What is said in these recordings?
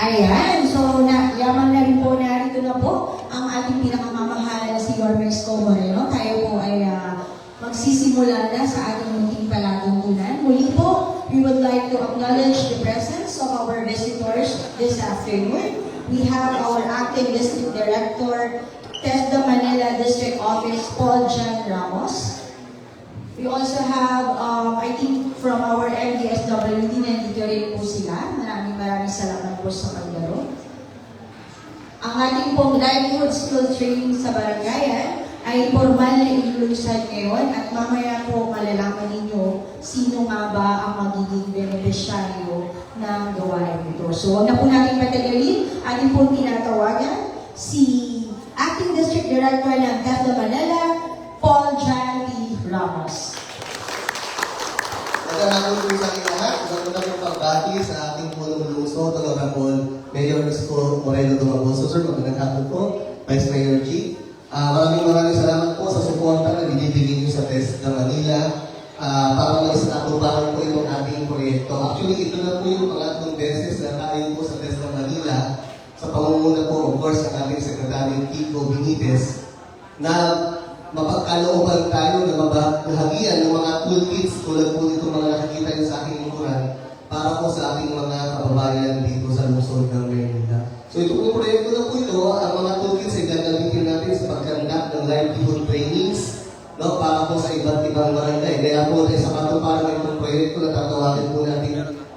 Ayan, so yaman na rin po, narito na po ang ating pinakamamahal na si Yormex Co. Moreno. Tayo po ay magsisimula na sa ating munting palatuntunan. Muli po, we would like to acknowledge the presence of our visitors this afternoon. We have our Acting District Director, TESDA Manila District Office, Paul John Ramos. We also have, I think, from our MDSWD, nandito rin po sila. Maraming salamat po sa paglaro. Ang ating pong livelihood skill training sa barangayan ay formal na ilulunsad ngayon at mamaya po malalaman ninyo sino nga ba ang magiging beneficiaryo ng gawain ito. So huwag na po natin patagalin. Ating pong tinatawagan si Acting District Director ng TESDA Manila, Paul John P. Ramos. Magandang po sa aking lahat. Magandang po pagbati sa ating punong lungsod, Honorable Mayor Isko Moreno Dumagoso. Sir, magandang hapon po, Vice Mayor G. Maraming salamat po sa suporta na binibigay niyo sa TESDA Manila para maisakatuparan po itong ating proyekto. Actually, ito na po yung pangatlong beses na tayo po sa TESDA Manila sa pangunguna po, of course, ang ating Secretary Kiko Benitez na mapagkalooban tayo na mabahagian ng mga toolkits tulad po nito mga nakikita niyo sa aking lingkuran para po sa ating mga kababayan dito sa lungsod ng Maynila. So ito po proyekto na po ito, ang mga toolkits ay gagamitin natin sa pagkandak ng livelihood trainings, no, para po sa iba't ibang barangay. Kaya po sa katuparan itong proyekto na tatawagin po natin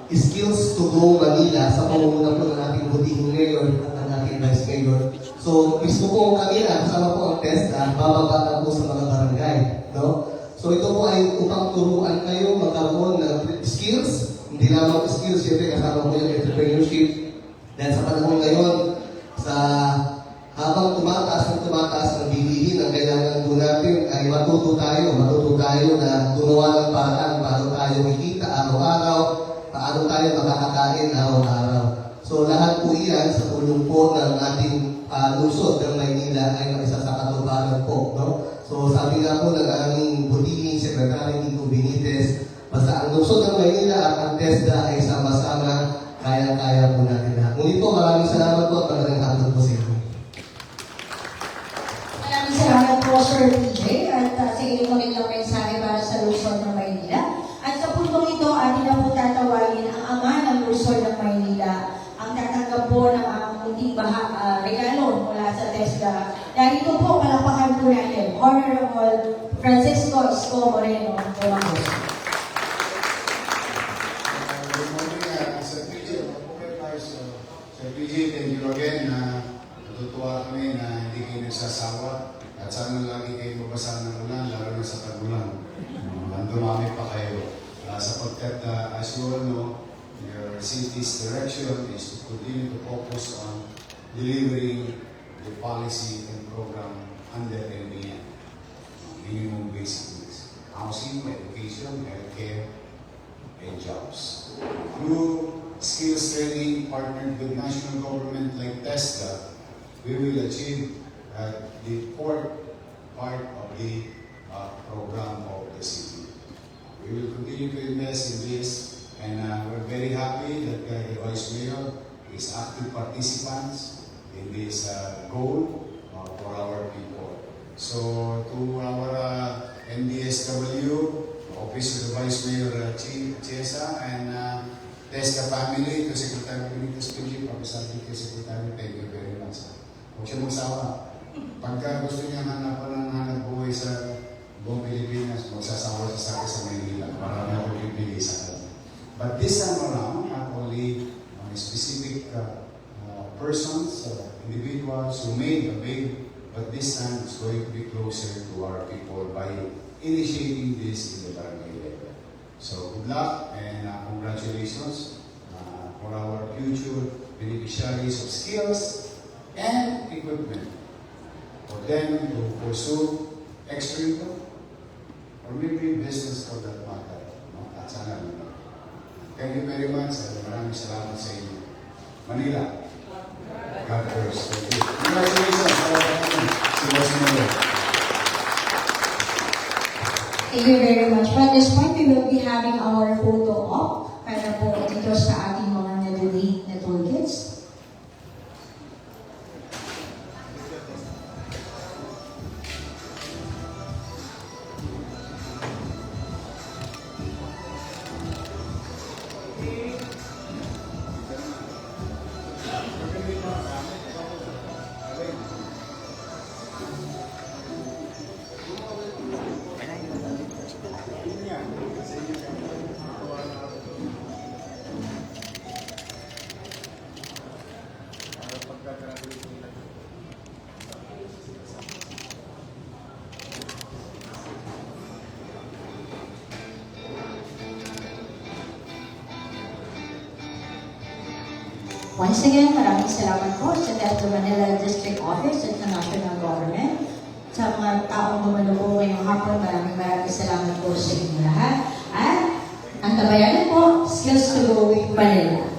Skills to Go Manila sa pamumuno po ng ating butihing mayor at ang ating vice mayor. So, mismo po kami kasama po ang TESDA, bababa po sa mga barangay. No? So, ito po ay upang turuan kayo magkaroon ng skills, hindi lamang skills, siyempre kasama po yung entrepreneurship. Dahil sa panahon ngayon, habang tumataas ang bilihin, ang kailangan po natin ay matuto tayo na gumawa ng paraan paano tayo makikita araw-araw, paano tayo makakakain araw-araw. So lahat po iyan sa tulong po ng ating lungsod ng Maynila ay maisasakatuparan po. No? So sabi nga po ng aming butihing Secretary Kiko Benitez, basta ang lungsod ng Maynila at ang TESDA ay sama-sama, kaya-kaya po natin lahat. Ngunit po, maraming salamat po at magandang hapon po sa inyo. Maraming salamat po, Sir PJ, at sa inyong magandang mensahe para sa lungsod ng Maynila. At sa puntong ito, atin na po tatawagin ang ama ng lungsod ng Maynila, ang tatanggap po ng munting regalo mula sa TESDA. Dahil ito po, palapakan po natin, Honorable Francisco Isko Moreno. Sir PJ, thank you again. Natutuwa kami na hindi kayo nagsasawa at sana lagi kayo mabasa ng ulan, lalo na sa tag-ulan. Dumami pa kayo. Sapagkat, as you all know, your city's direction is to continue to focus on delivering the policy and program under MBN, minimum basic needs, housing, education, healthcare, and jobs. Through skills training partnered with national government like TESDA, we will achieve the fourth part of the program of the city. We will continue to invest in this, and we're very happy that the Vice Mayor is active participants in this goal for our people. So to our MDSW, Office of the Vice Mayor Chiesa, and TESDA family, to Secretary Benitez PG, Papasabi kay Secretary, thank you very much. Huwag siya magsawa. Pagka gusto niya hanapan ng hanap buhay sa buong Pilipinas, magsasawa siya sa akin sa Maynila. Marami ako pipili sa akin. But this time around, not only specific persons, individuals who made a big, but this time it's going to be closer to our people by initiating this in the barangay level. So good luck and congratulations for our future beneficiaries of skills and equipment for them to pursue extra income or maybe business for that matter. At sana naman. Thank you very much at maraming salamat sa inyo. Manila. God bless. Thank you. Congratulations. Si Boss Mayor. Thank you very much. But at this point, we will be having our photo op para po dito sa ating mga na-donate na toolkits. Once again, maraming salamat po sa Metro Manila District Office at sa National Government. Sa mga taong bumalo po ngayong hapon, maraming salamat po sa inyo lahat. At ang tabayanan po, Skills to Go Manila.